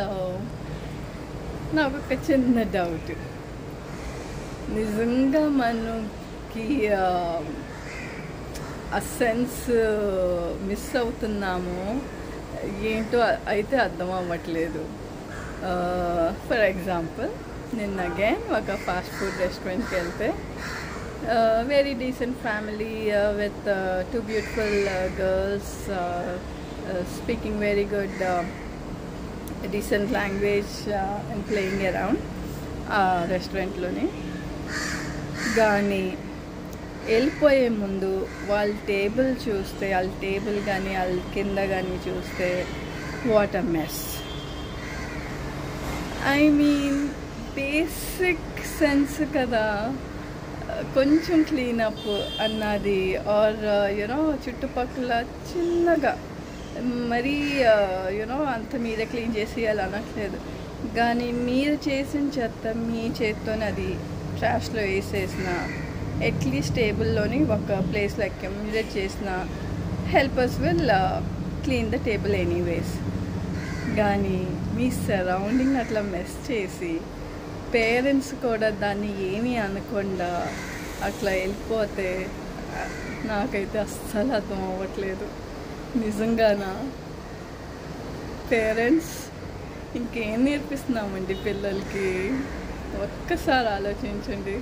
Hello, నాకు ఒక చిన్న డౌట్. నిజంగా మనకి ఆ సెన్స్ మిస్ అవుతున్నాము ఏంటో అయితే అర్థం అవ్వట్లేదు. ఫర్ ఎగ్జాంపుల్, నిన్న అగైన్ ఒక ఫాస్ట్ ఫుడ్ రెస్టారెంట్కి వెళ్తే very decent family with two beautiful girls speaking very good decent language and playing around ఆ రెస్టారెంట్లోని. కానీ వెళ్ళిపోయే ముందు వాళ్ళ టేబుల్ చూస్తే, వాళ్ళ టేబుల్ కానీ వాళ్ళ కింద కానీ చూస్తే what a mess. I mean basic sense కదా, కొంచెం క్లీనప్ అన్నది, ఆర్ యూనో చుట్టుపక్కల చిన్నగా మరీ యూనో అంత మీరే క్లీన్ చేసి అలా అనట్లేదు. కానీ మీరు చేసిన చెత్త మీ చేత్తోనే అది ట్రాష్లో వేసేసిన, అట్లీస్ట్ టేబుల్లోని ఒక ప్లేస్లో అక్యుములేట్ చేసిన, helpers will clean the table anyways. కానీ మీ సరౌండింగ్ అట్లా మెస్ చేసి పేరెంట్స్ కూడా దాన్ని ఏమీ అనకుండా అట్లా వెళ్ళిపోతే నాకైతే అస్సలు అర్థం అవ్వట్లేదు. నిజంగానా పేరెంట్స్ ఇంకేం నేర్పిస్తున్నామండి పిల్లలకి? ఒక్కసారి ఆలోచించండి.